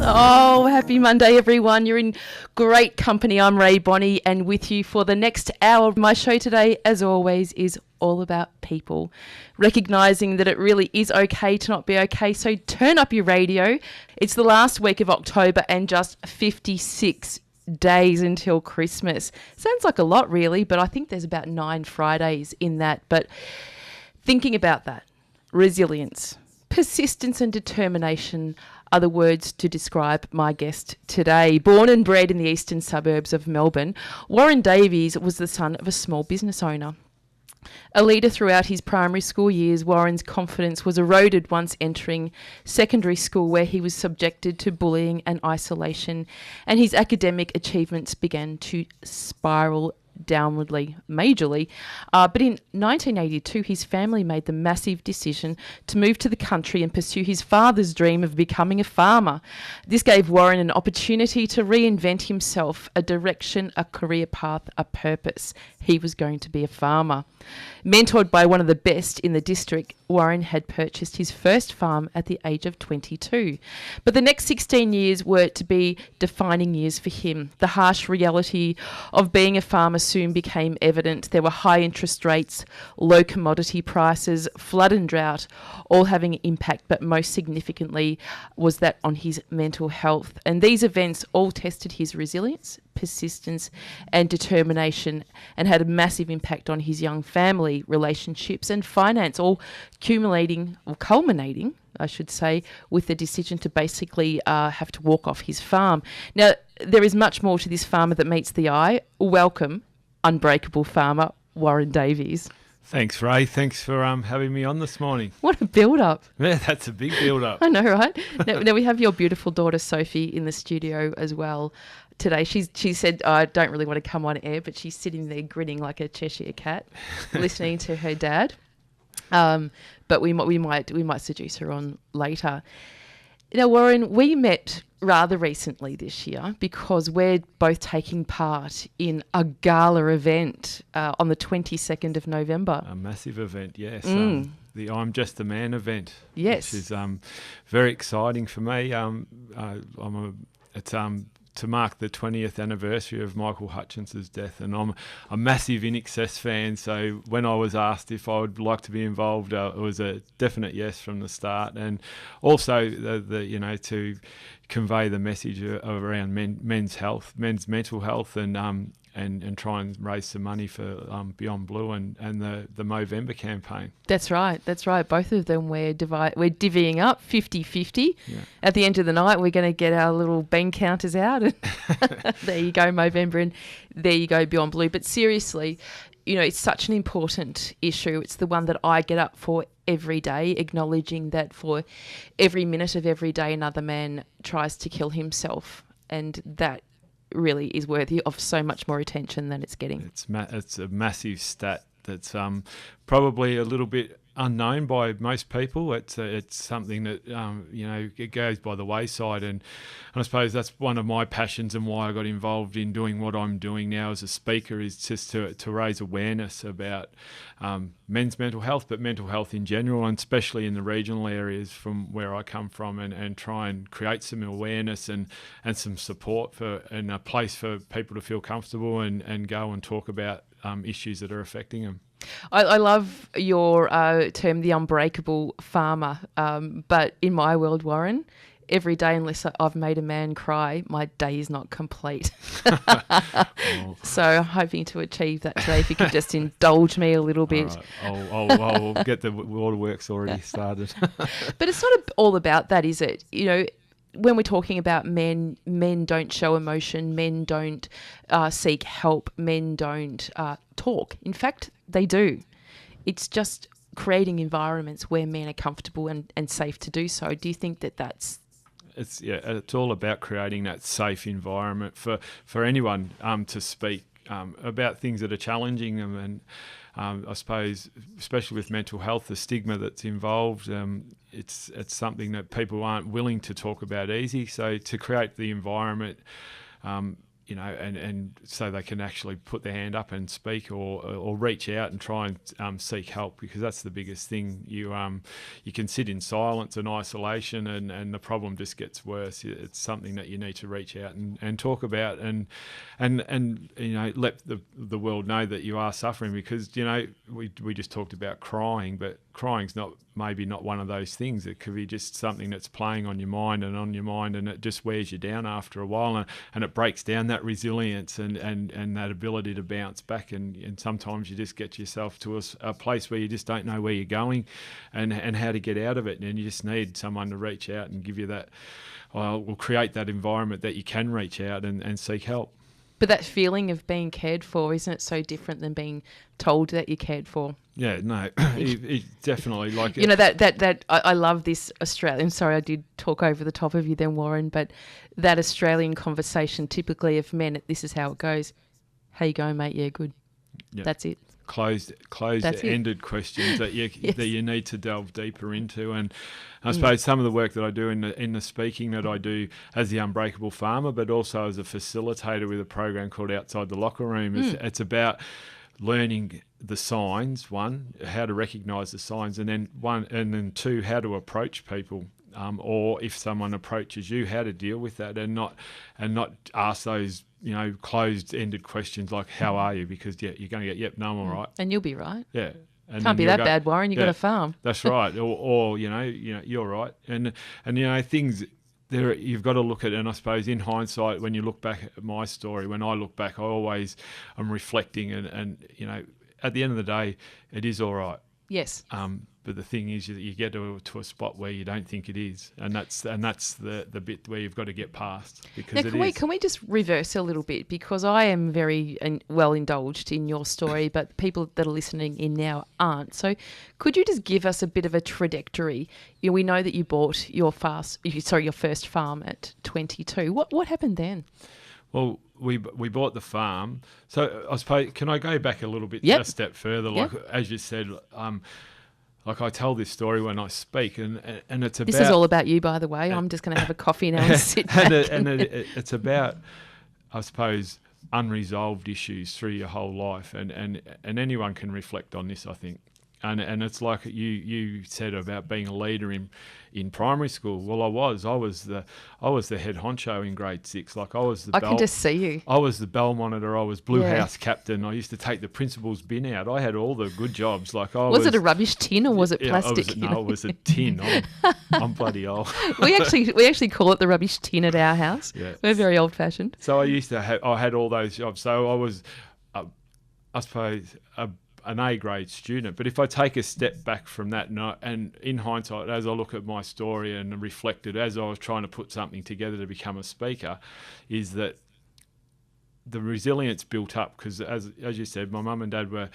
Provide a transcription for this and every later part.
Oh, happy Monday, everyone. You're in great company. I'm Rae Bonney, and with you for the next hour. My show today, as always, is all about people, recognising that it really is okay to not be okay. So turn up your radio. It's the last week of October and just 56 days until Christmas. Sounds like a lot, really, but I think there's about 9 Fridays in that. But thinking about that, resilience, persistence and determination are the words to describe my guest today. Born and bred in the eastern suburbs of Melbourne, Warren Davies was the son of a small business owner. A leader throughout his primary school years, Warren's confidence was eroded once entering secondary school, where he was subjected to bullying and isolation, and his academic achievements began to spiral downwardly, majorly. But in 1982, his family made the massive decision to move to the country and pursue his father's dream of becoming a farmer. This gave Warren an opportunity to reinvent himself, a direction, a career path, a purpose. He was going to be a farmer. Mentored by one of the best in the district, Warren had purchased his first farm at the age of 22. But the next 16 years were to be defining years for him. The harsh reality of being a farmer soon became evident. There were high interest rates, low commodity prices, flood and drought, all having an impact, but most significantly was that on his mental health. And these events all tested his resilience, persistence and determination, and had a massive impact on his young family, relationships and finance, all culminating, I should say, with the decision to basically have to walk off his farm. Now, there is much more to this farmer that meets the eye. Welcome, Unbreakable Farmer, Warren Davies. Thanks, Rae. Thanks for having me on this morning. What a build-up. Yeah, that's a big build-up. I know, right? Now we have your beautiful daughter, Sophie, in the studio as well today. She said, I don't really want to come on air, but she's sitting there grinning like a Cheshire cat, listening to her dad. But we might seduce her on later. Now, Warren, we met rather recently this year because we're both taking part in a gala event on the 22nd of November. A massive event, yes. The I'm Just a Man event. Yes. Which is very exciting for me. It's to mark the 20th anniversary of Michael Hutchins's death, and I'm a massive INXS fan, so when I was asked if I would like to be involved, it was a definite yes from the start. And also to convey the message around men's health, men's mental health, and try and raise some money for Beyond Blue and the Movember campaign. That's right. Both of them we're divvying up 50-50. Yeah. At the end of the night, we're going to get our little bean counters out. And there you go, Movember, and there you go, Beyond Blue. But seriously, it's such an important issue. It's the one that I get up for every day, acknowledging that for every minute of every day, another man tries to kill himself, and that really is worthy of so much more attention than it's getting. It's a massive stat that's probably a little bit unknown by most people. It's something that it goes by the wayside, and I suppose that's one of my passions and why I got involved in doing what I'm doing now as a speaker, is just to raise awareness about men's mental health, but mental health in general, and especially in the regional areas from where I come from, and try and create some awareness and some support and a place for people to feel comfortable and go and talk about issues that are affecting them. I love your term, the unbreakable farmer, but in my world, Warren, every day, unless I've made a man cry, my day is not complete. So I'm hoping to achieve that today. If you could just indulge me a little bit. All right. I'll get the waterworks already started. But it's not all about that, is it? When we're talking about men don't show emotion, men don't seek help, men don't talk. In fact, they do. It's just creating environments where men are comfortable and safe to do so. Do you think that's... It's all about creating that safe environment for anyone to speak about things that are challenging them, and I suppose, especially with mental health, the stigma that's involved, it's something that people aren't willing to talk about easy. So to create the environment and so they can actually put their hand up and speak or reach out and try and seek help, because that's the biggest thing. You can sit in silence and isolation, and the problem just gets worse. It's something that you need to reach out and talk about, and let the world know that you are suffering, because we just talked about crying, but crying's maybe not one of those things. It could be just something that's playing on your mind, and it just wears you down after a while, and it breaks down that resilience and that ability to bounce back, and sometimes you just get yourself to a place where you just don't know where you're going and how to get out of it, and you just need someone to reach out and give you that, will create that environment that you can reach out and seek help. But that feeling of being cared for, isn't it so different than being told that you're cared for? Yeah, no, it definitely like I love this Australian. Sorry, I did talk over the top of you then, Warren. But that Australian conversation, typically of men, this is how it goes. How you going, mate? Yeah, good. Yep. That's it. Closed-ended questions that you yes. that you need to delve deeper into, and I suppose some of the work that I do in the speaking that I do as the Unbreakable Farmer, but also as a facilitator with a program called Outside the Locker Room, it's about learning the signs. One, how to recognise the signs, and then two, how to approach people. Or if someone approaches you, how to deal with that, and not ask those closed-ended questions like "How are you?" Because you're going to get no, I'm all right, and you'll be right. Yeah, and can't be that bad, Warren. You've got a farm. That's right. Or you're right, and things there. You've got to look at, and I suppose in hindsight, when you look back at my story, when I look back, I'm reflecting, and at the end of the day, it is all right. Yes. But the thing is, you get to a spot where you don't think it is, and that's the bit where you've got to get past, because now, can we just reverse a little bit, because I am very well indulged in your story, but people that are listening in now aren't. So, could you just give us a bit of a trajectory? We know that you bought your first farm at 22. What happened then? Well, we bought the farm. So I suppose, can I go back a little bit, yep. a step further? Like as you said, like I tell this story when I speak, and it's about... This is all about you, by the way. I'm just going to have a coffee now and sit back. It's about, I suppose, unresolved issues through your whole life, and anyone can reflect on this, I think. And it's like you said about being a leader in primary school. Well, I was the head honcho in grade 6. Like I can just see you. I was the bell monitor. I was blue house captain. I used to take the principal's bin out. I had all the good jobs. Like was it a rubbish tin or was it plastic? It was a tin. I'm bloody old. we actually call it the rubbish tin at our house. Yeah. We're very old fashioned. So I had all those jobs. So I was, I suppose, an A-grade student. But if I take a step back from that, and in hindsight, as I look at my story and reflected as I was trying to put something together to become a speaker, is that the resilience built up, because as you said, my mum and dad were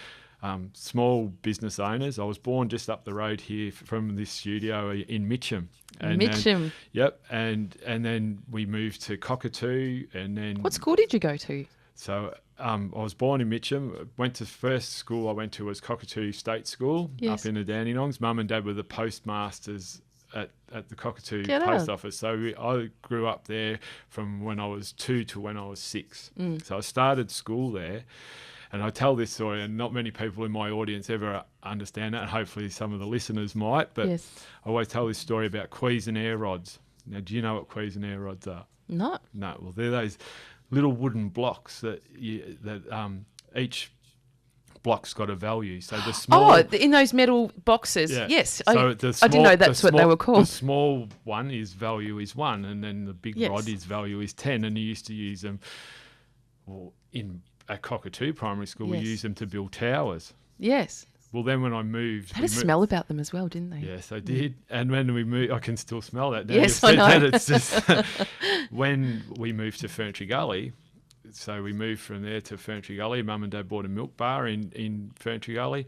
small business owners. I was born just up the road here from this studio in Mitcham. Yep. And then we moved to Cockatoo, and then... What school did you go to? So I was born in Mitcham. Went to first school I went to was Cockatoo State School up in the Dandenongs. Mum and Dad were the postmasters at the Cockatoo Post Office. So I grew up there from when I was 2 to when I was 6. So I started school there. And I tell this story, and not many people in my audience ever understand that, and hopefully some of the listeners might. But I always tell this story about Cuisenaire rods. Now, do you know what Cuisenaire rods are? No. No. Well, they're those little wooden blocks that each block's got a value. So the small... in those metal boxes. Yeah. Yes. So I didn't know that's what they were called. The small one is value is 1, and then the big rod is value is 10. And you used to use them at Cockatoo Primary School. We used them to build towers. Yes. Well, then when I moved... They had a smell about them as well, didn't they? Yes, I did. And when we moved... I can still smell that now. Yes, I know. It's just, when we moved to Ferntree Gully, so we moved from there to Ferntree Gully. Mum and Dad bought a milk bar in Ferntree Gully.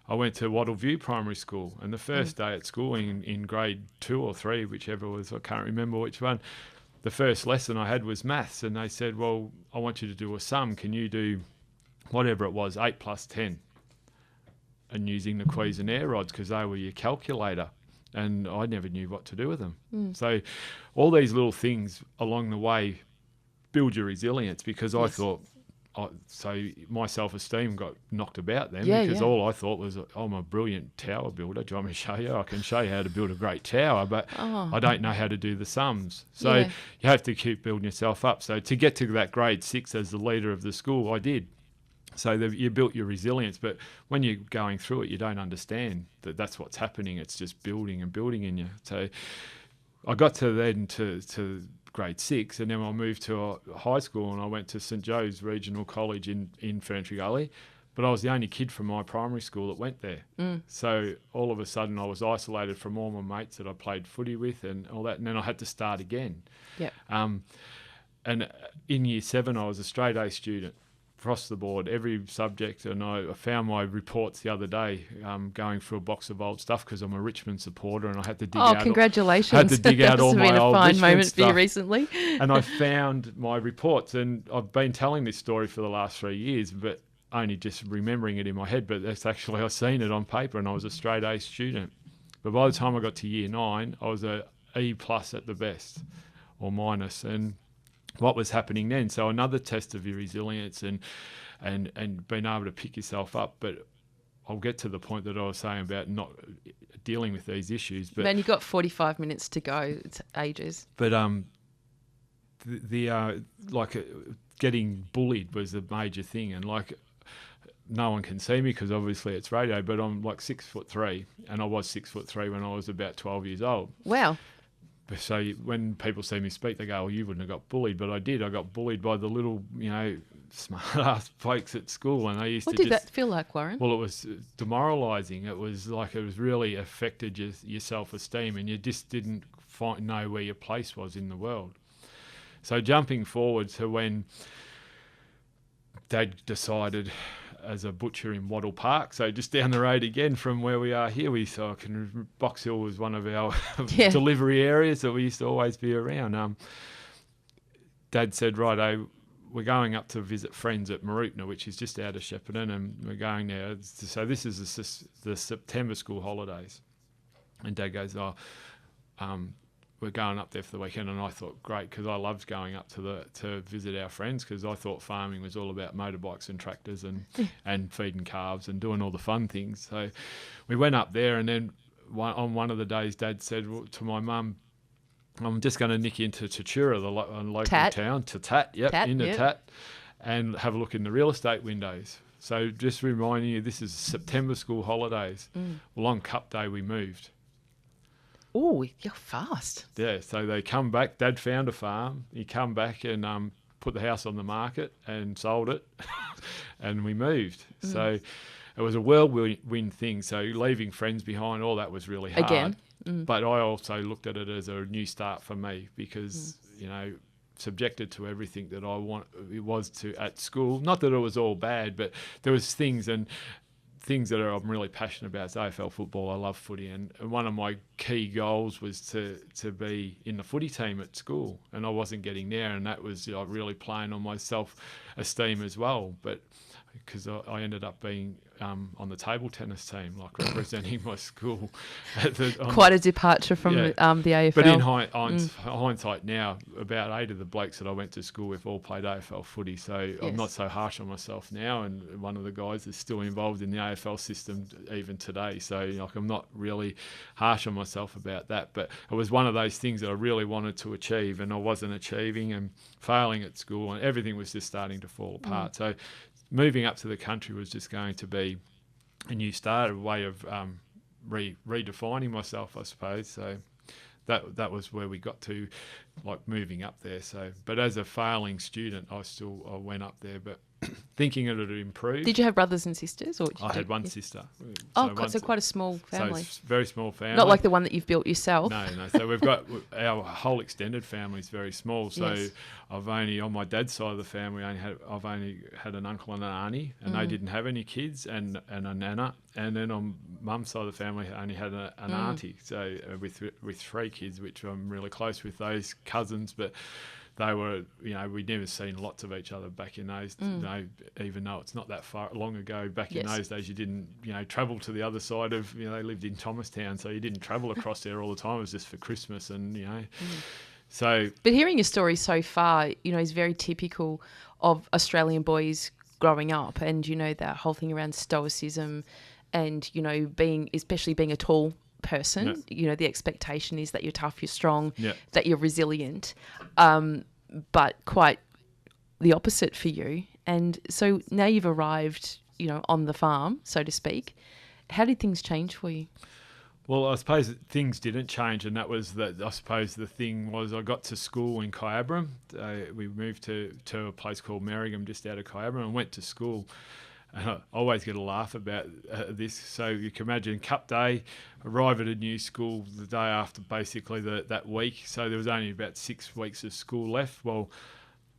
I went to Wattle View Primary School, and the first day at school in grade 2 or 3, whichever was, I can't remember which one, the first lesson I had was maths, and they said, well, I want you to do a sum. Can you do whatever it was, 8 plus 10? And using the Cuisenaire rods, because they were your calculator, and I never knew what to do with them. So all these little things along the way build your resilience, because I Yes. thought, so my self-esteem got knocked about then, Yeah, because yeah. all I thought was, I'm a brilliant tower builder. Do you want me to show you? I can show you how to build a great tower, but Oh. I don't know how to do the sums. So Yeah. you have to keep building yourself up. So to get to that grade 6 as the leader of the school, I did. So you built your resilience, but when you're going through it, you don't understand that that's what's happening. It's just building and building in you. So I got to grade 6, and then I moved to a high school, and I went to St Joe's Regional College in Ferntree Gully, but I was the only kid from my primary school that went there. So all of a sudden I was isolated from all my mates that I played footy with and all that, and then I had to start again. Yep. And in year 7 I was a straight A student across the board, every subject, and I found my reports the other day, going through a box of old stuff, because I'm a Richmond supporter, and I had to dig out. Congratulations! Had to dig out all my my old That's been a fine Richmond moment stuff. for you recently. And I found my reports, and I've been telling this story for the last 3 years, but only just remembering it in my head. But that's actually, I seen it on paper, and I was a straight A student. But by the time I got to year 9, I was a E+ at the best, or minus. And what was happening then? So another test of your resilience and being able to pick yourself up. But I'll get to the point that I was saying about not dealing with these issues. But Man, you've got 45 minutes to go. It's ages. But getting bullied was a major thing, and like, no one can see me because obviously it's radio, but I'm like 6'3", and I was 6'3" when I was about 12 years old. Wow. So when people see me speak, they go, "Well, you wouldn't have got bullied," but I did. I got bullied by the little, smart ass folks at school, and they used What to did that feel like, Warren? Well, it was demoralising. It was like, it was really affected your self-esteem, and you just didn't know where your place was in the world. So jumping forward to when Dad decided, as a butcher in Wattle Park, so just down the road again from where we are here, Box Hill was one of our delivery areas that we used to always be around. Dad said, righto, we're going up to visit friends at Mooroopna, which is just out of Shepparton, and we're going there. So this is the September school holidays. And Dad goes, we're going up there for the weekend. And I thought, great, because I loved going up to visit our friends, because I thought farming was all about motorbikes and tractors and feeding calves and doing all the fun things. So we went up there, and then on one of the days, Dad said to my mum, I'm just going to nick into Tatura, the local town, to Tat, Tat, and have a look in the real estate windows. So just reminding you, this is September school holidays. Well, on Cup Day, we moved. Oh, you're fast. Yeah, so they come back. Dad found a farm. He come back and put the house on the market and sold it, and we moved. So it was a whirlwind thing. So leaving friends behind, all that was really hard. Again. But I also looked at it as a new start for me, because, subjected to everything that it was to at school. Not that it was all bad, but there was things that I'm really passionate about. It's AFL football. I love footy, and one of my key goals was to be in the footy team at school, and I wasn't getting there, and that was really playing on my self-esteem as well. But because I ended up being on the table tennis team, like representing my school. Quite a departure from the AFL. But in hindsight now, about 8 of the blokes that I went to school with all played AFL footy, so I'm not so harsh on myself now, and one of the guys is still involved in the AFL system even today, so I'm not really harsh on myself about that. But it was one of those things that I really wanted to achieve, and I wasn't achieving, and failing at school, and everything was just starting to fall apart. So moving up to the country was just going to be a new start, a way of redefining myself, I suppose. So that was where we got to, like, moving up there. So, but as a failing student, I went up there, but thinking it would improve. Did you have brothers and sisters? Or I had one sister. So quite a small family. So very small family. Not like the one that you've built yourself. No. So we've got our whole extended family is very small. So I've only, on my dad's side of the family, I've only had an uncle and an auntie, and they didn't have any kids, and a nana. And then on mum's side of the family, I only had an auntie. So with 3 kids, which I'm really close with those cousins, but they were, we'd never seen lots of each other back in those, even though it's not that far long ago. Back in those days, you didn't, travel to the other side of, they lived in Thomastown, so you didn't travel across there all the time. It was just for Christmas, and, So, but hearing your story so far, is very typical of Australian boys growing up, and that whole thing around stoicism, and especially being a tall person. The expectation is that you're tough, you're strong, that you're resilient, but quite the opposite for you. And so now you've arrived, on the farm, so to speak. How did things change for you? Well, I suppose things didn't change, and that was I suppose the thing was I got to school in Kyabram. We moved to a place called Merrigum, just out of Kyabram, and went to school. And I always get a laugh about this. So you can imagine Cup Day, arrive at a new school the day after basically that week. So there was only about 6 weeks of school left. Well,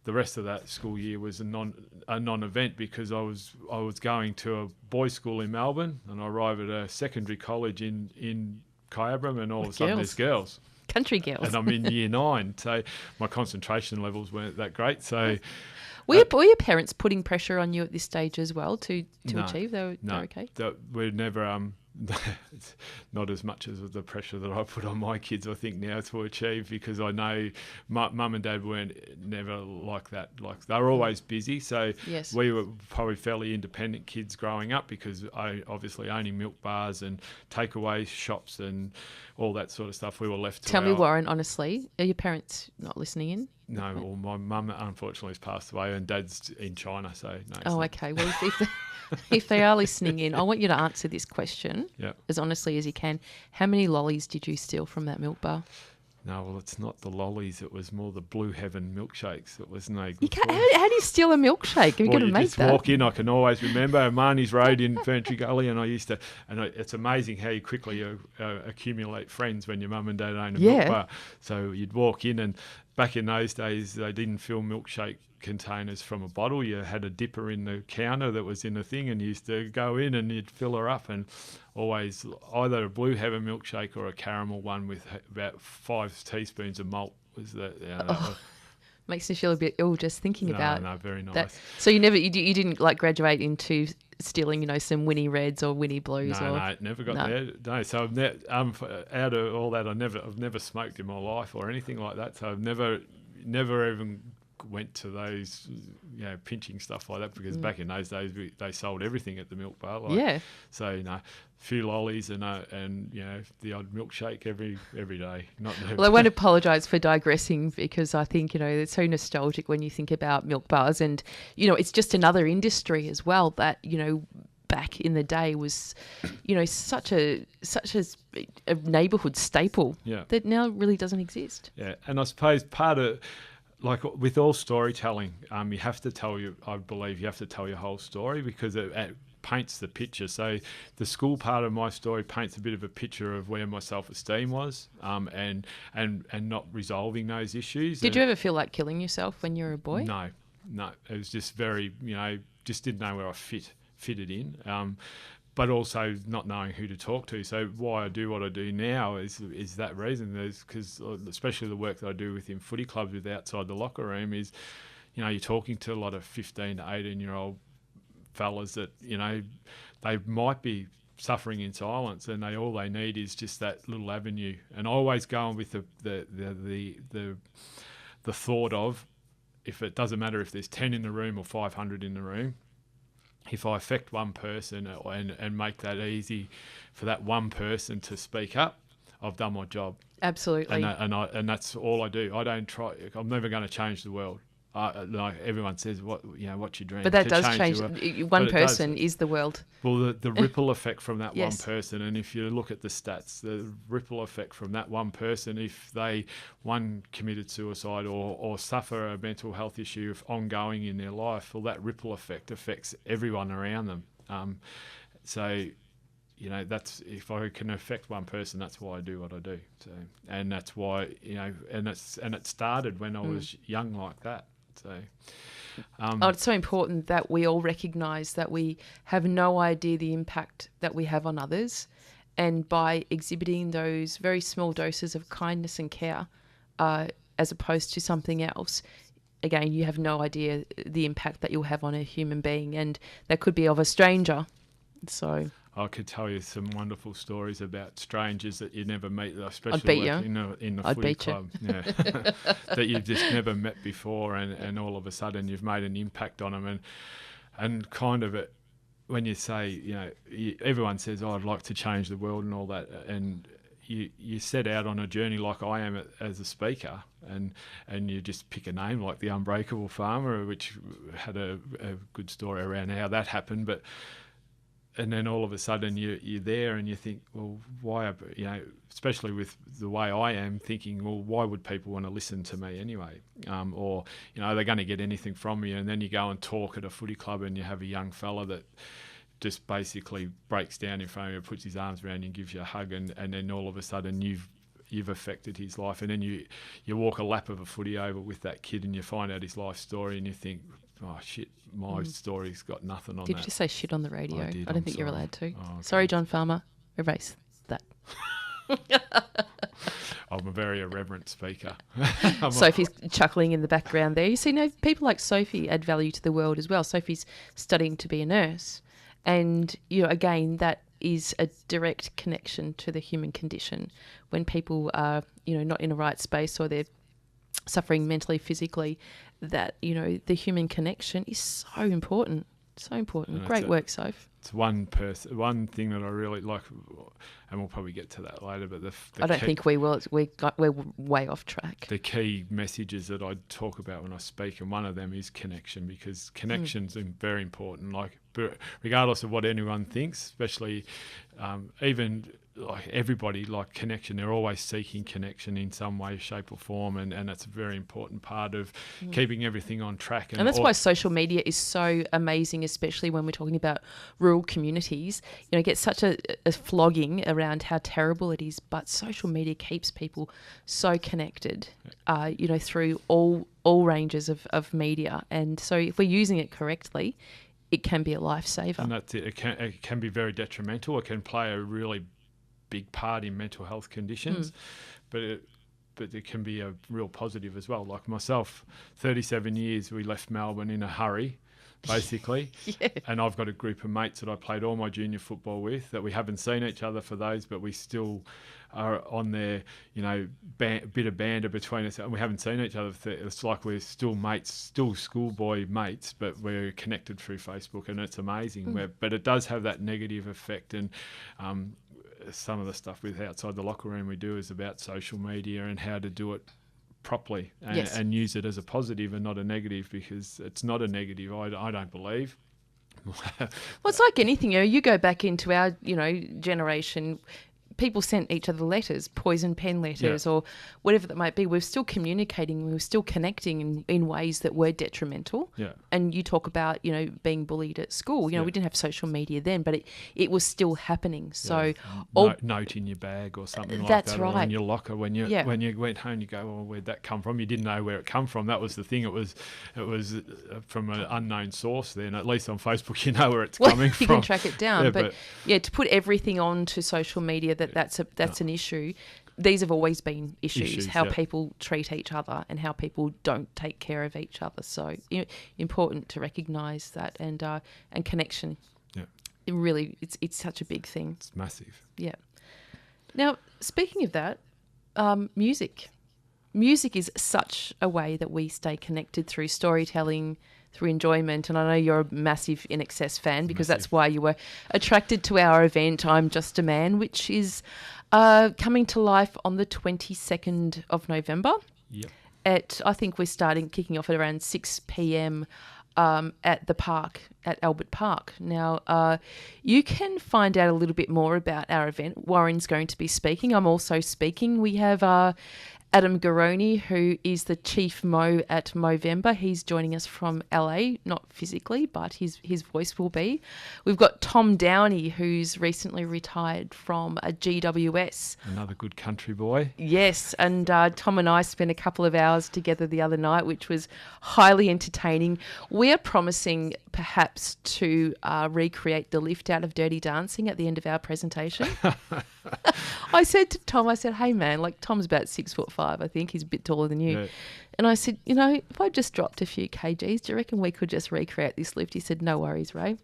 the rest of that school year was a non-event because I was going to a boys' school in Melbourne, and I arrived at a secondary college in Kyabram, and all of a sudden there's girls. Country girls. And I'm in year 9, so my concentration levels weren't that great. So were your parents putting pressure on you at this stage as well to achieve? They're okay? We're never... it's not as much as the pressure that I put on my kids, I think, now to achieve, because I know mum and dad weren't never like that. Like, they were always busy, so we were probably fairly independent kids growing up, because I obviously owning milk bars and takeaway shops and all that sort of stuff, we were left to Tell me, Warren, honestly, are your parents not listening in? No, well, my mum unfortunately has passed away, and dad's in China, so no. Oh, okay. Well, if they are listening in, I want you to answer this question as honestly as you can. How many lollies did you steal from that milk bar? No, well, it's not the lollies. It was more the Blue Heaven milkshakes. It was no good. How do you steal a milkshake? You're going to make that. Walk in. I can always remember Marnie's Road in Ferntree Gully, and I used to. And it's amazing how you quickly accumulate friends when your mum and dad own a milk bar. So you'd walk in, and back in those days, they didn't fill milkshake containers from a bottle. You had a dipper in the counter that was in a thing, and you used to go in and you'd fill her up, and always either a Blue Heaven milkshake or a caramel one with about 5 teaspoons of malt was makes me feel a bit ill just thinking about very nice that. So you didn't like graduate into stealing some Winnie Reds or Winnie Blues? No, never got there. No, so I've out of all that, I've never smoked in my life or anything like that. So I've never even went to those, pinching stuff like that, because back in those days they sold everything at the milk bar. So a few lollies and the odd milkshake every day. Well, I won't apologise for digressing, because I think it's so nostalgic when you think about milk bars, and it's just another industry as well that back in the day was such a neighbourhood staple that now really doesn't exist. And I suppose part of, like with all storytelling, you have to tell your whole story, because it paints the picture. So the school part of my story paints a bit of a picture of where my self-esteem was, and not resolving those issues. Did you ever feel like killing yourself when you were a boy? No. It was just very, just didn't know where I fitted in. But also not knowing who to talk to. So why I do what I do now is that reason. Because especially the work that I do within footy clubs with outside the locker room is, you're talking to a lot of 15 to 18-year-old fellas that, they might be suffering in silence, and all they need is just that little avenue. And I always go on with the thought of, if it doesn't matter if there's 10 in the room or 500 in the room, if I affect one person and make that easy for that one person to speak up, I've done my job. Absolutely. And that's all I do. I don't try. I'm never going to change the world. Like everyone says, what's your dream? But that does change. One person is the world. Well, the ripple effect from that one person, and if you look at the stats, the ripple effect from that one person, if they committed suicide or suffer a mental health issue ongoing in their life, well, that ripple effect affects everyone around them. That's, if I can affect one person, that's why I do what I do. So, and that's why and it started when I was young like that. So, it's so important that we all recognise that we have no idea the impact that we have on others, and by exhibiting those very small doses of kindness and care, as opposed to something else, again, you have no idea the impact that you'll have on a human being, and that could be of a stranger. So I could tell you some wonderful stories about strangers that you never meet, I'd especially beat you. in the I'd footy beat you. club. Yeah. That you've just never met before, and all of a sudden you've made an impact on them. And kind of it, when you say, you know, everyone says, oh, I'd like to change the world and all that, and you set out on a journey like I am as a speaker, and you just pick a name like the Unbreakable Farmer, which had a good story around how that happened, and then all of a sudden you're there and you think, well, why, you know, especially with the way I am thinking, well, why would people want to listen to me anyway? Or, you know, are they going to get anything from me? And then you go and talk at a footy club and you have a young fella that just basically breaks down in front of you, puts his arms around you and gives you a hug, and then all of a sudden you've affected his life. And then you walk a lap of a footy over with that kid and you find out his life story and you think, oh shit, my story's got nothing on that. Did you just say shit on the radio? I did, don't I'm think you're sorry. allowed to. Oh, okay. Sorry, John Farmer. Erase that. I'm a very irreverent speaker. Sophie's chuckling in the background there. You see, people like Sophie add value to the world as well. Sophie's studying to be a nurse. And, you know, again, that is a direct connection to the human condition. When people are, you know, not in a right space or they're suffering mentally, physically, that, you know, the human connection is so important. So important. Great work, Soph. It's one thing that I really like, and we'll probably get to that later, but I don't think we will. We're way off track. The key messages that I talk about when I speak, and one of them is connection, because connection's very important. Like, regardless of what anyone thinks, especially even like everybody, like connection, they're always seeking connection in some way, shape or form, and it's a very important part of keeping everything on track. And that's why social media is so amazing, especially when we're talking about rural communities. You know, get such a flogging around how terrible it is, but social media keeps people so connected, you know, through all ranges of media. And so if we're using it correctly, it can be a lifesaver. And that's it. It can be very detrimental. It can play a really big part in mental health conditions, but it can be a real positive as well. Like myself, 37 years, we left Melbourne in a hurry, basically. Yeah. And I've got a group of mates that I played all my junior football with that we haven't seen each other for those, but we still are on their, you know, bit of banter between us, and we haven't seen each other. It's like we're still mates, still schoolboy mates, but we're connected through Facebook, and it's amazing. But it does have that negative effect, and some of the stuff with outside the locker room we do is about social media and how to do it properly and use it as a positive and not a negative, because it's not a negative, I don't believe. Well, it's like anything, you know, you go back into our, you know, generation, people sent each other letters, poison pen letters, or whatever that might be. We're still communicating, we were still connecting in ways that were detrimental. Yeah. And you talk about, you know, being bullied at school. You know, we didn't have social media then, but it was still happening. So note in your bag or something like that's that, right. or in your locker when you went home, you go, well, where'd that come from? You didn't know where it come from. That was the thing. It was from an unknown source. Then at least on Facebook, you know where it's coming from. You can track it down. But to put everything onto social media that's an issue. These have always been issues, how people treat each other and how people don't take care of each other. So, you know, important to recognise that, and connection. Yeah. It really, it's such a big thing. It's massive. Yeah. Now, speaking of that, music. Music is such a way that we stay connected through storytelling, through enjoyment. And I know you're a massive INXS fan, because that's why you were attracted to our event, I'm Just a Man, which is coming to life on the 22nd of November. Yep. I think we're kicking off at around 6 p.m. At the park, at Albert Park. Now, you can find out a little bit more about our event. Warren's going to be speaking. I'm also speaking. We have Adam Garoni, who is the Chief Mo at Movember. He's joining us from LA, not physically, but his voice will be. We've got Tom Downey, who's recently retired from a GWS. Another good country boy. Yes, and Tom and I spent a couple of hours together the other night, which was highly entertaining. We're promising perhaps to recreate the lift out of Dirty Dancing at the end of our presentation. I said to Tom, hey man, like Tom's about 6'5", I think he's a bit taller than you. Yeah. And I said, if I just dropped a few kgs, do you reckon we could just recreate this lift? He said, no worries, Ray.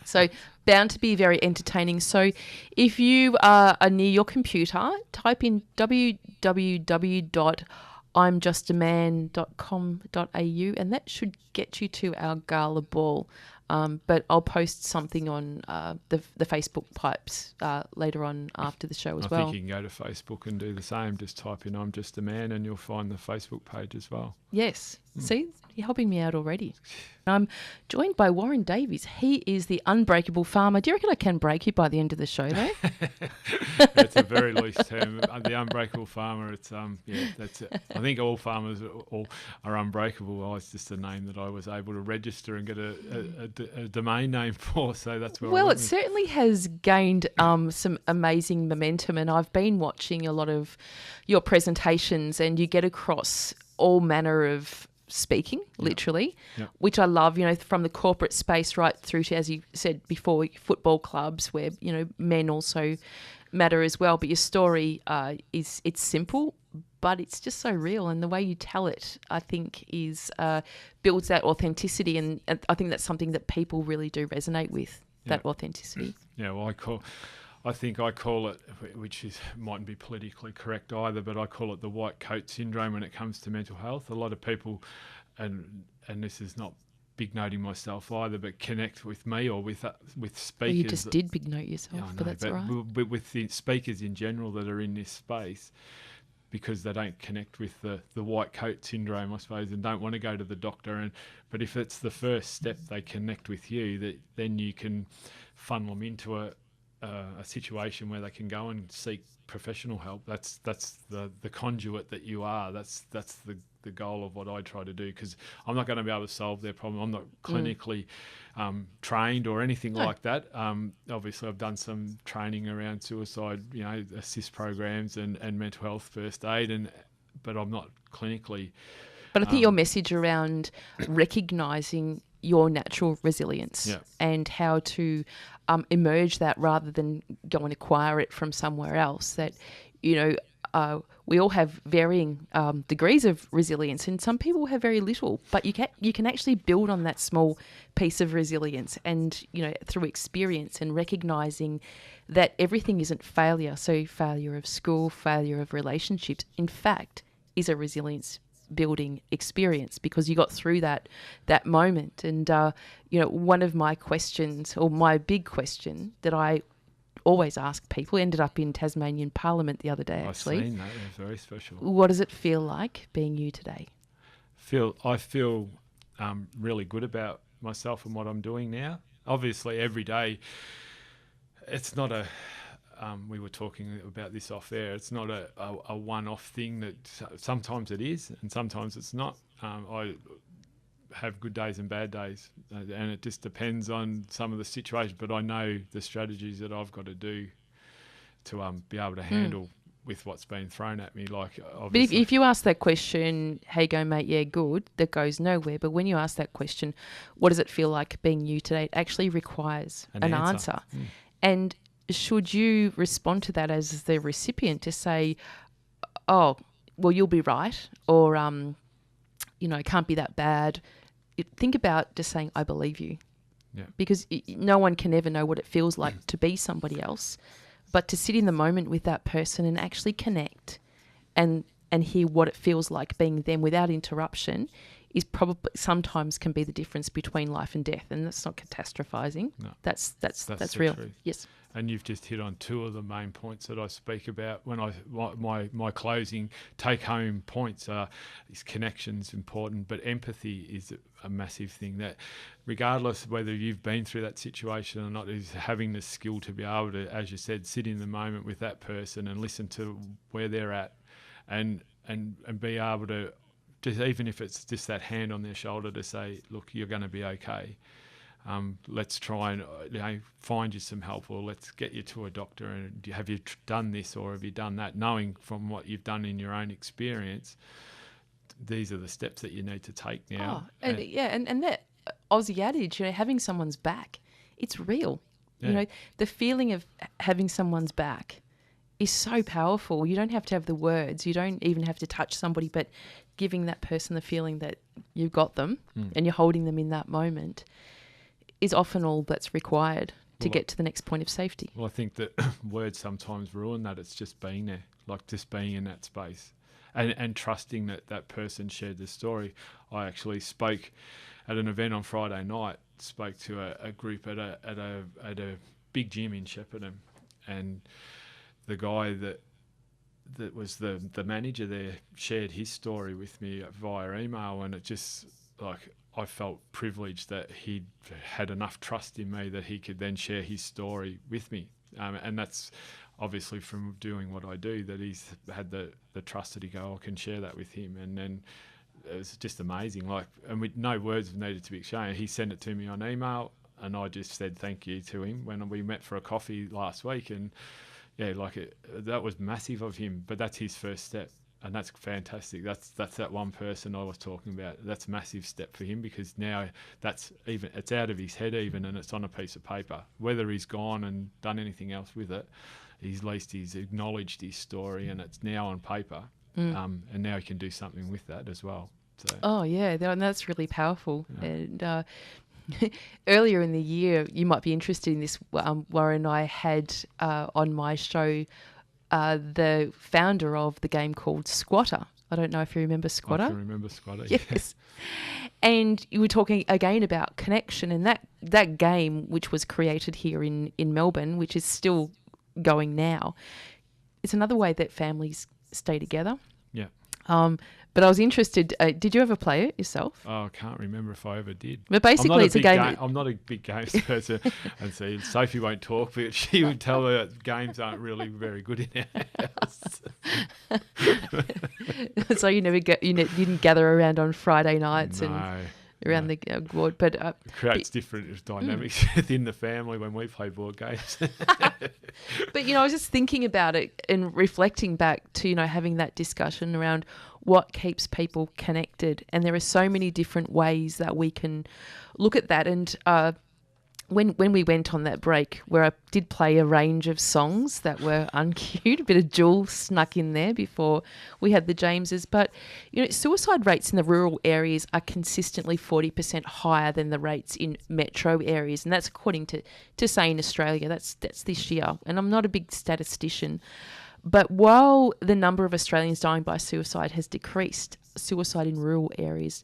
So bound to be very entertaining. So if you are near your computer, type in www.imjustaman.com.au and that should get you to our gala ball. But I'll post something on the Facebook pipes later on after the show as well. I think you can go to Facebook and do the same. Just type in I'm Just a Man and you'll find the Facebook page as well. Yes. See, you're helping me out already. I'm joined by Warren Davies. He is the Unbreakable Farmer. Do you reckon I can break you by the end of the show, though? It's a very loose term. The Unbreakable Farmer, it's that's it. I think all farmers are unbreakable. It's just a name that I was able to register and get a domain name for, so that's where Well, it certainly has gained some amazing momentum, and I've been watching a lot of your presentations and you get across all manner of speaking, literally, which I love, from the corporate space right through to, as you said before, football clubs where, men also matter as well. But your story it's simple, but it's just so real. And the way you tell it, I think, is builds that authenticity. And I think that's something that people really do resonate with, that authenticity. Yeah, well, I think I call it, which mightn't be politically correct either, but I call it the white coat syndrome when it comes to mental health. A lot of people, and this is not big noting myself either, but connect with me or with speakers. Well, you just did big note yourself, but that's all right. But with the speakers in general that are in this space, because they don't connect with the white coat syndrome, I suppose, and don't want to go to the doctor. But if it's the first step, they connect with you, then you can funnel them into a situation where they can go and seek professional help. That's the conduit that you are. That's the goal of what I try to do, because I'm not going to be able to solve their problem. I'm not clinically trained or anything like that. Obviously, I've done some training around suicide, assist programs and mental health first aid, but I'm not clinically. But I think your message around recognising your natural resilience and how to emerge that rather than go and acquire it from somewhere else, that, we all have varying degrees of resilience, and some people have very little, but you can actually build on that small piece of resilience and, through experience and recognising that everything isn't failure. So failure of school, failure of relationships, in fact, is a resilience building experience because you got through that moment. And one of my questions, or my big question that I always ask people, ended up in Tasmanian Parliament the other day, actually. I've seen that. It was very special. What does it feel like being you today? I feel really good about myself and what I'm doing now. Obviously, every day, it's not a we were talking about this off air. It's not a one-off thing. That sometimes it is, and sometimes it's not. I have good days and bad days, and it just depends on some of the situation. But I know the strategies that I've got to do to be able to handle with what's been thrown at me. Like, obviously. But if you ask that question, "Hey, go mate, yeah, good," that goes nowhere. But when you ask that question, "What does it feel like being you today?" it actually requires an answer. And should you respond to that as the recipient to say, "Oh, well, you'll be right," or it can't be that bad. Think about just saying, "I believe you," because no one can ever know what it feels like to be somebody else, but to sit in the moment with that person and actually connect and hear what it feels like being them without interruption is probably sometimes can be the difference between life and death. And that's not catastrophizing. No, that's real. Truth. Yes. And you've just hit on two of the main points that I speak about when my closing take-home points are: is connection's important, but empathy is a massive thing. That regardless of whether you've been through that situation or not, is having the skill to be able to, as you said, sit in the moment with that person and listen to where they're at, and be able to, just even if it's just that hand on their shoulder to say, "Look, you're going to be okay. Let's try and find you some help, or let's get you to a doctor, and have you done this or have you done that?" Knowing from what you've done in your own experience, these are the steps that you need to take now. And that Aussie adage, having someone's back, it's real. The feeling of having someone's back is so powerful. You don't have to have the words. You don't even have to touch somebody, but giving that person the feeling that you've got them and you're holding them in that moment is often all that's required to get to the next point of safety. Well, I think that words sometimes ruin that. It's just being there, like just being in that space and trusting that that person shared the story. I actually spoke at an event on Friday night, spoke to a group at a big gym in Shepparton, and the guy that was the manager there shared his story with me via email, and it just, like, I felt privileged that he had enough trust in me that he could then share his story with me. And that's obviously from doing what I do, that he's had the trust that he go, I can share that with him. And then it was just amazing. Like, and with no words needed to be exchanged. He sent it to me on email, and I just said thank you to him when we met for a coffee last week. And yeah, like that was massive of him, but that's his first step. And that's fantastic. That's that one person I was talking about. That's a massive step for him, because now it's out of his head even, and it's on a piece of paper. Whether he's gone and done anything else with it, at least he's acknowledged his story, and it's now on paper. And now he can do something with that as well. So. Oh yeah, and that's really powerful. Yeah. And earlier in the year, you might be interested in this. Warren, I had on my show the founder of the game called Squatter. I don't know if you remember Squatter. I can remember Squatter. Yes. And you were talking again about connection, and that game, which was created here in Melbourne, which is still going now, it's another way that families stay together. Yeah. But I was interested, did you ever play it yourself? Oh, I can't remember if I ever did. But basically it's a game. I'm not a big games person. And see, Sophie won't talk, but she would tell her that games aren't really very good in our house. So you didn't gather around on Friday nights and around the board, but it creates different dynamics within the family when we play board games. But I was just thinking about it and reflecting back to having that discussion around what keeps people connected, and there are so many different ways that we can look at that. And when we went on that break, where I did play a range of songs that were uncued, a bit of Jewel snuck in there before we had the Jameses. But, suicide rates in the rural areas are consistently 40% higher than the rates in metro areas. And that's according to say in Australia, that's this year. And I'm not a big statistician. But while the number of Australians dying by suicide has decreased, suicide in rural areas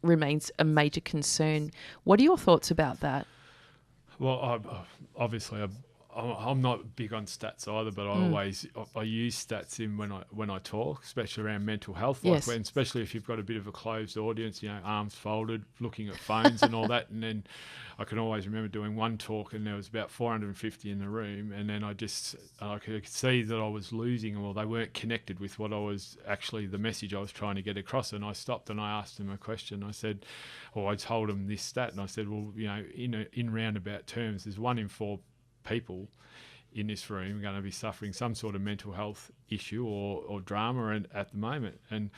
remains a major concern. What are your thoughts about that? Well, obviously, I'm not big on stats either, but I use stats in when I talk, especially around mental health. Yes. Especially if you've got a bit of a closed audience, arms folded, looking at phones and all that. And then I can always remember doing one talk, and there was about 450 in the room, and then I could see that I was losing, or they weren't connected with what I was actually the message I was trying to get across. And I stopped and I asked them a question. I said, I told them this stat, and I said, well, in roundabout terms, there's 1 in 4 people in this room going to be suffering some sort of mental health issue or drama at the moment. And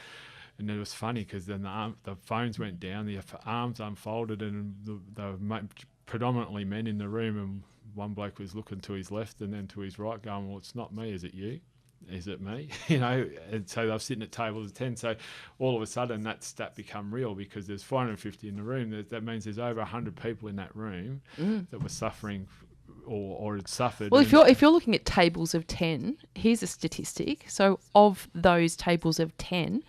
it was funny, because then the phones went down, the arms unfolded, and they were predominantly men in the room, and one bloke was looking to his left and then to his right going, well, it's not me, is it you? Is it me? And so they were sitting at tables of 10. So all of a sudden that stat become real, because there's 450 in the room. That means there's over 100 people in that room that were suffering or had suffered. Well, if you're looking at tables of 10, here's a statistic. So of those tables of 10,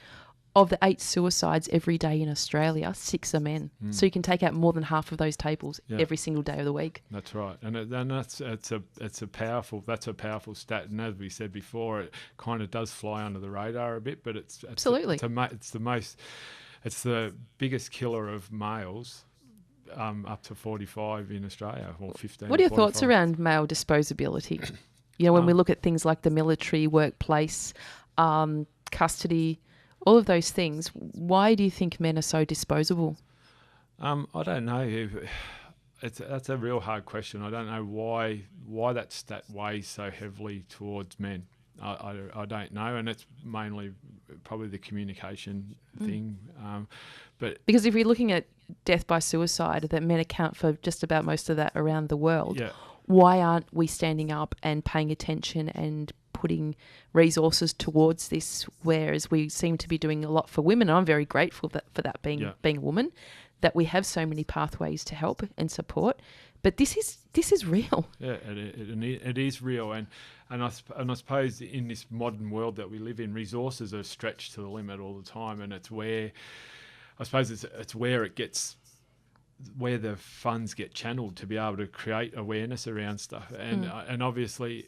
of the 8 suicides every day in Australia, 6 are men. So you can take out more than half of those tables every single day of the week. That's right, and it's a powerful stat. And as we said before, it kind of does fly under the radar a bit, but it's absolutely it's the biggest killer of males. Up to 45 in Australia, or 15. What are your thoughts around male disposability? When we look at things like the military, workplace, custody, all of those things, why do you think men are so disposable? I don't know. That's a real hard question. I don't know why that stat weighs so heavily towards men. I don't know, and it's mainly probably the communication thing. But because if you're looking at death by suicide, that men account for just about most of that around the world. Yeah. Why aren't we standing up and paying attention and putting resources towards this, whereas we seem to be doing a lot for women. I'm very grateful for that being a woman, that we have so many pathways to help and support. But this is real. Yeah, it is real, and I suppose in this modern world that we live in, resources are stretched to the limit all the time, and it's where I suppose it's where it gets, where the funds get channeled to be able to create awareness around stuff, and obviously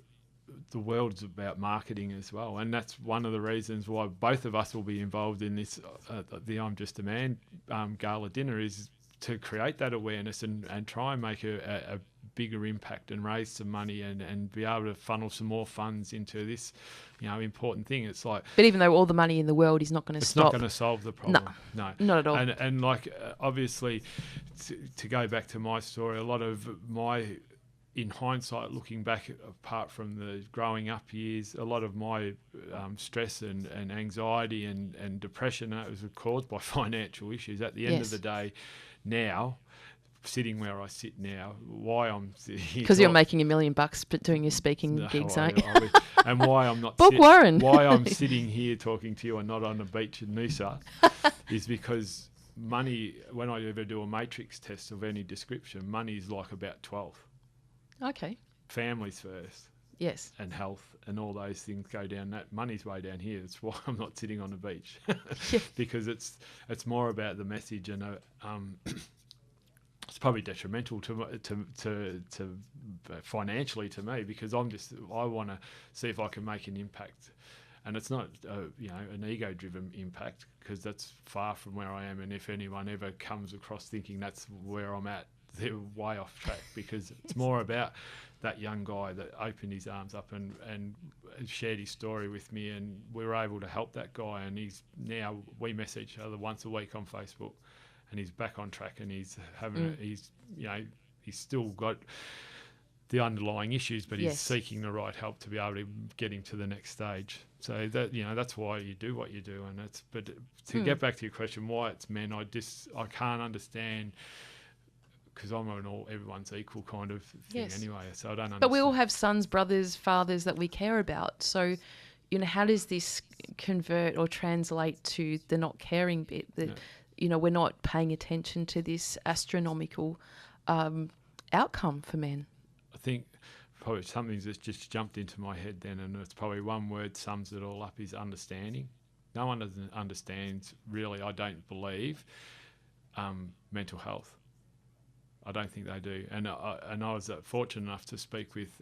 the world's about marketing as well, and that's one of the reasons why both of us will be involved in this the I'm Just a Man gala dinner, is to create that awareness and try and make a bigger impact and raise some money and be able to funnel some more funds into this, important thing. It's like, but even though all the money in the world is not going to stop, it's not going to solve the problem. No, not at all. And like obviously, to go back to my story, a lot of my, in hindsight, looking back, apart from the growing up years, a lot of my stress and anxiety and depression, that was caused by financial issues. At the end of the day, now, sitting where I sit now, why I'm here, because you're making $1 million doing your speaking gigs, aren't you? And why I'm not Warren. Why I'm sitting here talking to you and not on the beach in Noosa is because money, when I ever do a matrix test of any description, money is like about 12. Okay. Families first. Yes. And health and all those things go down. That money's way down here. That's why I'm not sitting on the beach, because it's more about the message, and it's probably detrimental to financially to me, because I want to see if I can make an impact, and it's not an ego-driven impact, because that's far from where I am. And if anyone ever comes across thinking that's where I'm at, they're way off track, because it's more about that young guy that opened his arms up and shared his story with me, and we were able to help that guy, and we message each other once a week on Facebook, and he's back on track, and he's having he's still got the underlying issues, but he's seeking the right help to be able to get him to the next stage. So that that's why you do what you do, and but to get back to your question, why it's men, I can't understand. Because I'm everyone's equal kind of thing anyway, so I don't understand. But we all have sons, brothers, fathers that we care about. So, how does this convert or translate to the not caring bit? That we're not paying attention to this astronomical outcome for men. I think probably something that's just jumped into my head then, and it's probably one word sums it all up, is understanding. No one understands, really, I don't believe, mental health. I don't think they do. And I was fortunate enough to speak with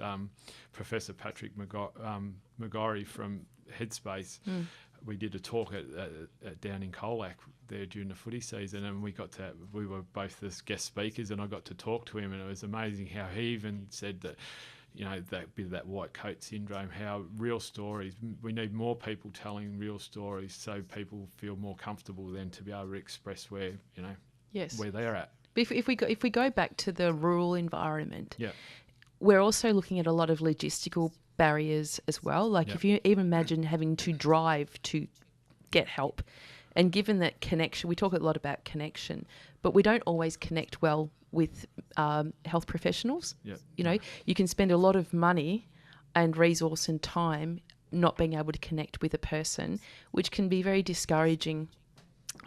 Professor Patrick McGorry from Headspace. We did a talk at down in Colac there during the footy season, and we were both the guest speakers, and I got to talk to him, and it was amazing how he even said that, that bit of that white coat syndrome, how real stories, we need more people telling real stories so people feel more comfortable then to be able to express where, where they're at. But if we go back to the rural environment, we're also looking at a lot of logistical barriers as well. Like if you even imagine having to drive to get help, and given that connection, we talk a lot about connection, but we don't always connect well with health professionals. You can spend a lot of money and resource and time not being able to connect with a person, which can be very discouraging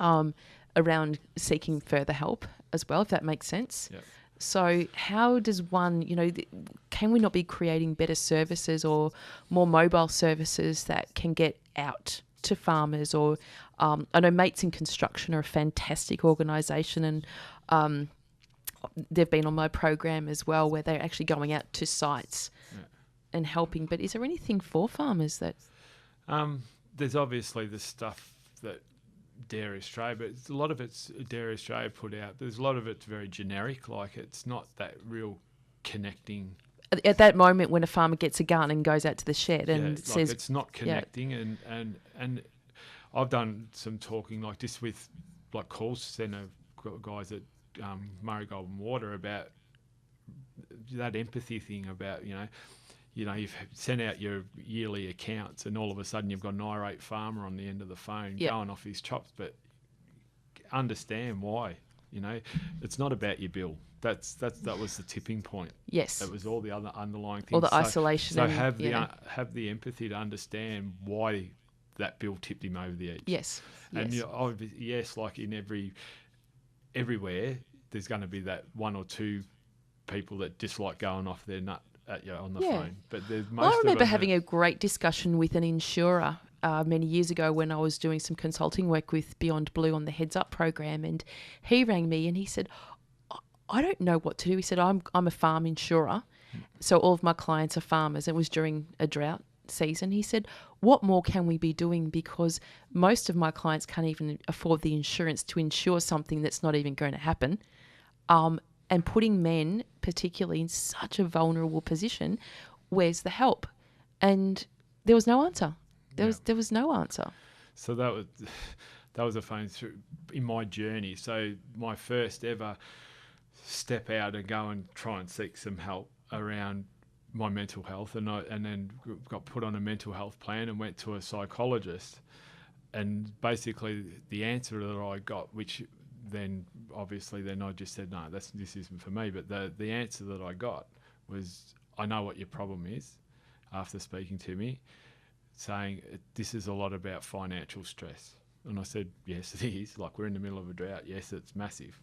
around seeking further help as well, if that makes sense. So how does one, can we not be creating better services or more mobile services that can get out to farmers? Or I know Mates in Construction are a fantastic organisation, and they've been on my program as well, where they're actually going out to sites and helping. But is there anything for farmers that... There's obviously the stuff that Dairy Australia, but a lot of it's Dairy Australia put out. There's a lot of it's very generic, like it's not that real connecting. At that moment when a farmer gets a gun and goes out to the shed and says... it's not connecting, and I've done some talking like this with like call centre guys at Murray Golden Water about that empathy thing about, you've sent out your yearly accounts and all of a sudden you've got an irate farmer on the end of the phone going off his chops, but understand why. You know, it's not about your bill. That was the tipping point. Yes. It was all the other underlying things. All the isolation. So have the empathy to understand why that bill tipped him over the edge. Yes. And yes, like in everywhere, there's going to be that one or two people that dislike going off their nut at you on the phone. But there's most. I remember having a great discussion with an insurer many years ago when I was doing some consulting work with Beyond Blue on the Heads Up program, and he rang me and he said, I don't know what to do. He said, I'm a farm insurer, so all of my clients are farmers. It was during a drought season. He said, what more can we be doing, because most of my clients can't even afford the insurance to insure something that's not even going to happen, and putting men particularly in such a vulnerable position. Where's the help? And there was no answer. There was no answer. So that was a phone through in my journey. So my first ever step out and go and try and seek some help around my mental health, and then got put on a mental health plan and went to a psychologist, and basically the answer that I got, which then obviously I just said, no, this isn't for me, but the answer that I got was, I know what your problem is, after speaking to me, saying this is a lot about financial stress. And I said, yes, it is. Like, we're in the middle of a drought. Yes, it's massive.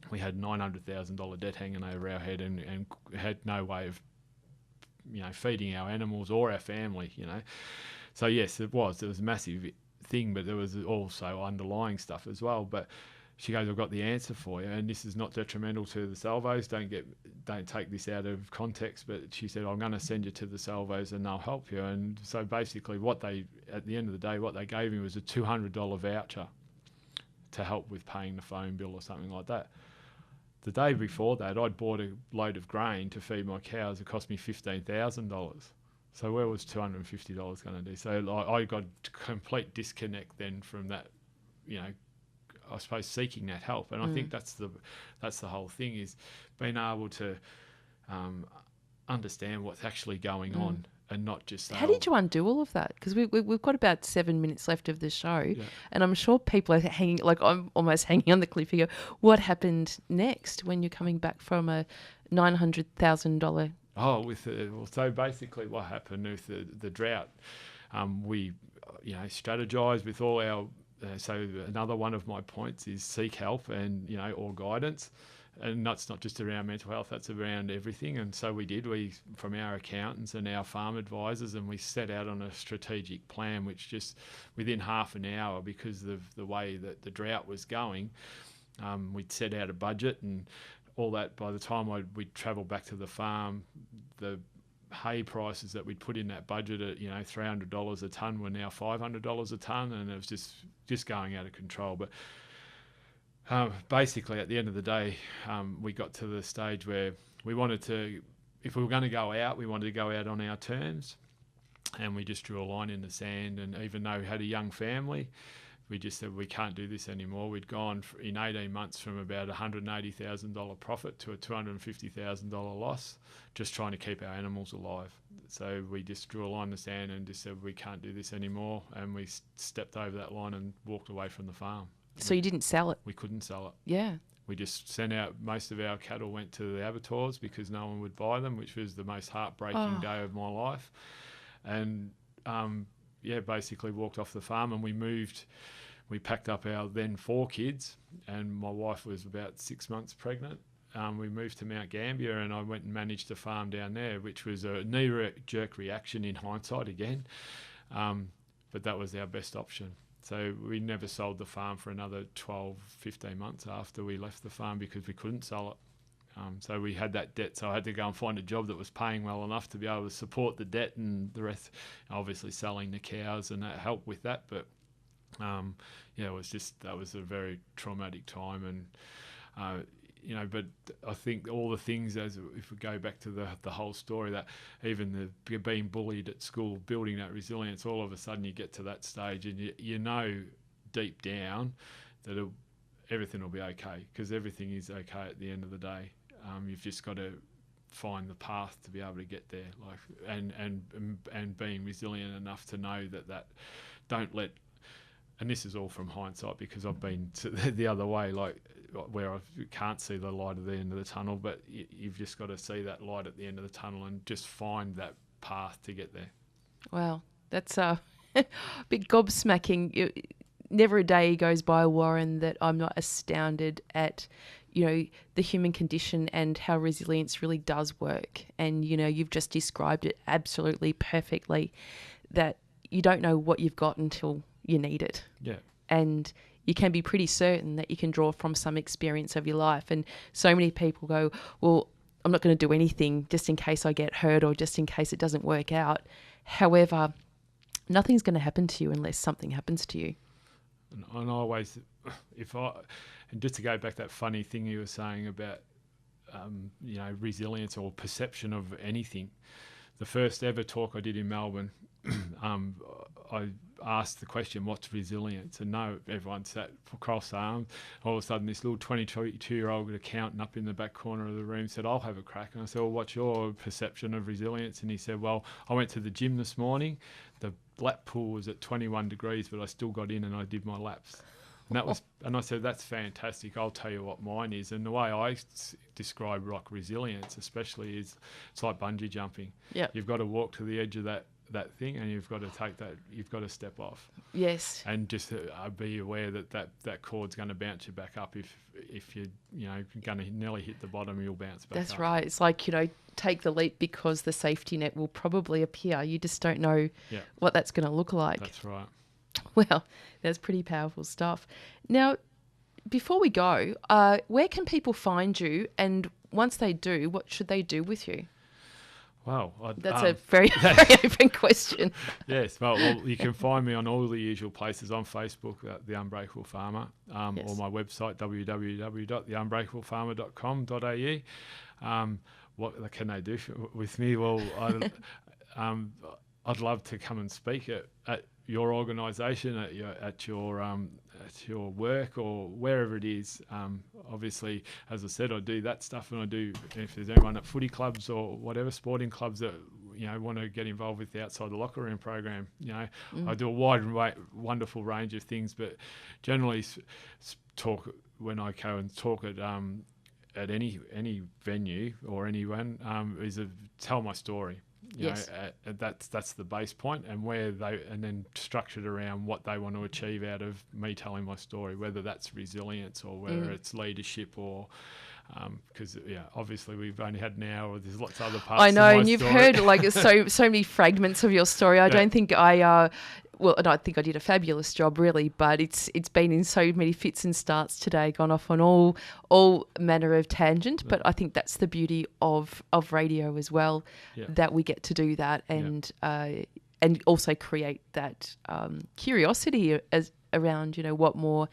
We had $900,000 debt hanging over our head and had no way of, feeding our animals or our family, So yes, there was a massive thing, but there was also underlying stuff as well. But she goes, I've got the answer for you, and this is not detrimental to the salvos. Don't take this out of context. But she said, I'm going to send you to the salvos and they'll help you. And so basically, at the end of the day, what they gave me was a $200 voucher to help with paying the phone bill or something like that. The day before that, I'd bought a load of grain to feed my cows. It cost me $15,000. So where was $250 going to do? So I got a complete disconnect then from that, I suppose, seeking that help. And I think that's the whole thing, is being able to understand what's actually going on, and not just say, how did you undo all of that? Because we've got about 7 minutes left of the show, and I'm sure people are hanging, like I'm almost hanging on the cliff here. What happened next when you're coming back from a $900,000? So basically what happened with the drought, we strategized with all our, so another one of my points is seek help and, or guidance. And that's not just around mental health, that's around everything. And so we did, from our accountants and our farm advisors, and we set out on a strategic plan, which just within half an hour, because of the way that the drought was going, we'd set out a budget and all that. By the time we'd travel back to the farm, the hay prices that we'd put in that budget at $300 a tonne were now $500 a tonne, and it was just going out of control. But basically, at the end of the day, we got to the stage where we wanted to, if we were going to go out, we wanted to go out on our terms, and we just drew a line in the sand. And even though we had a young family, we just said we can't do this anymore. We'd gone in 18 months from about $180,000 profit to a $250,000 loss, just trying to keep our animals alive. So we just drew a line in the sand and just said we can't do this anymore, and we stepped over that line and walked away from the farm. So you didn't sell it? We couldn't sell it. Yeah. We just sent out, most of our cattle went to the abattoirs because no one would buy them, which was the most heartbreaking day of my life. And basically walked off the farm, and we packed up our then 4 kids, and my wife was about 6 months pregnant. We moved to Mount Gambier, and I went and managed a farm down there, which was a knee-jerk reaction in hindsight again. But that was our best option. So we never sold the farm for another 12, 15 months after we left the farm because we couldn't sell it. So we had that debt, so I had to go and find a job that was paying well enough to be able to support the debt, and the rest, obviously selling the cows, and that helped with that. But that was a very traumatic time, and but I think all the things, if we go back to the whole story, that even the being bullied at school, building that resilience, all of a sudden you get to that stage, and you know deep down that everything will be okay, because everything is okay at the end of the day. You've just got to find the path to be able to get there, and being resilient enough to know that don't let and this is all from hindsight because I've been to the other way, like where I can't see the light at the end of the tunnel, but you've just got to see that light at the end of the tunnel and just find that path to get there. Wow, that's a bit gobsmacking. Never a day goes by, Warren, that I'm not astounded at, the human condition and how resilience really does work. And, you've just described it absolutely perfectly, that you don't know what you've got until you need it. Yeah. And you can be pretty certain that you can draw from some experience of your life. And so many people go, well, I'm not going to do anything just in case I get hurt or just in case it doesn't work out. However, nothing's going to happen to you unless something happens to you. And I always, and just to go back that funny thing you were saying about, resilience or perception of anything. The first ever talk I did in Melbourne, I asked the question, what's resilience? And no, everyone sat cross-armed. All of a sudden, this little 22-year-old accountant up in the back corner of the room said, I'll have a crack. And I said, well, what's your perception of resilience? And he said, well, I went to the gym this morning. The lap pool was at 21 degrees, but I still got in and I did my laps. And I said, that's fantastic. I'll tell you what mine is. And the way I describe rock resilience, especially, is it's like bungee jumping. Yeah. You've got to walk to the edge of that thing, and you've got to take that. You've got to step off. Yes. And just be aware that cord's going to bounce you back up. If you're going to nearly hit the bottom, you'll bounce back. That's up. right. It's like take the leap because the safety net will probably appear. You just don't know what that's going to look like. That's right. Well, that's pretty powerful stuff. Now, before we go, where can people find you? And once they do, what should they do with you? Wow. That's a very, very open question. Yes. Well, you can find me on all the usual places. On Facebook, The Unbreakable Farmer, or my website, www.theunbreakablefarmer.com.au. What can they do with me? Well, I'd love to come and speak at your organisation, at your work or wherever it is. Obviously, as I said, I do that stuff, and I do, if there's anyone at footy clubs or whatever sporting clubs that want to get involved with the Outside the Locker Room program, I do a wonderful range of things, but generally talk when I go and talk at any venue or anyone is tell my story. Yes. That's the base point, and and then structured around what they want to achieve out of me telling my story, whether that's resilience or whether it's leadership or because obviously we've only had an hour. There's lots of other parts. I know, of my and you've story. heard like so many fragments of your story. I don't think I think I did a fabulous job, really, but it's been in so many fits and starts today, gone off on all manner of tangent. But I think that's the beauty of radio as well, that we get to do that and also create that curiosity around, what more,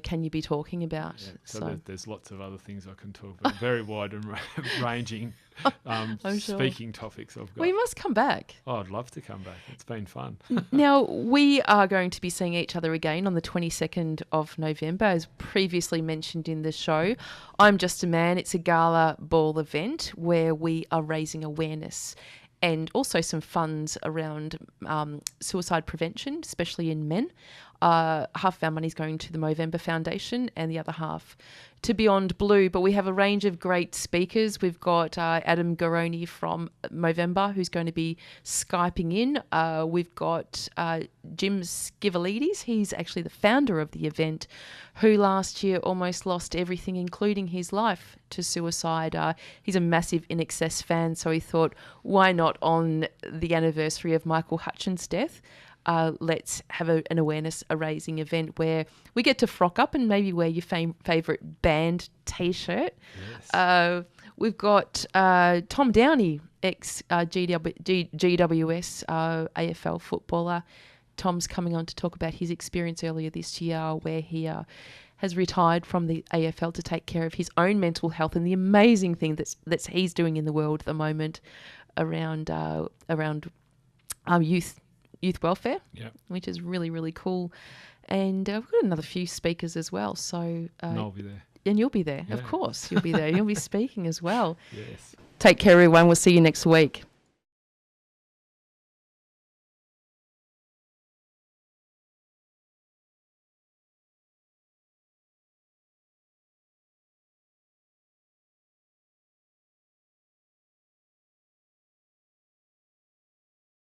can you be talking about? Yeah, so there's lots of other things I can talk about, very wide and ranging speaking topics I've got. Well, you must come back. Oh, I'd love to come back. It's been fun. Now, we are going to be seeing each other again on the 22nd of November, as previously mentioned in the show. I'm Just a Man. It's a gala ball event where we are raising awareness and also some funds around suicide prevention, especially in men. Half of our money is going to the Movember Foundation and the other half to Beyond Blue. But we have a range of great speakers. We've got Adam Garoni from Movember, who's going to be Skyping in. We've got Jim Skivalides. He's actually the founder of the event, who last year almost lost everything, including his life, to suicide. He's a massive INXS fan, so he thought, why not on the anniversary of Michael Hutchins' death? Let's have an awareness raising event where we get to frock up and maybe wear your favourite band T-shirt. Yes. We've got Tom Downey, ex-GWS AFL footballer. Tom's coming on to talk about his experience earlier this year where he has retired from the AFL to take care of his own mental health and the amazing thing that's he's doing in the world at the moment around youth welfare, which is really, really cool. And we've got another few speakers as well. So and I'll be there. And you'll be there, of course. You'll be there. You'll be speaking as well. Yes. Take care, everyone. We'll see you next week.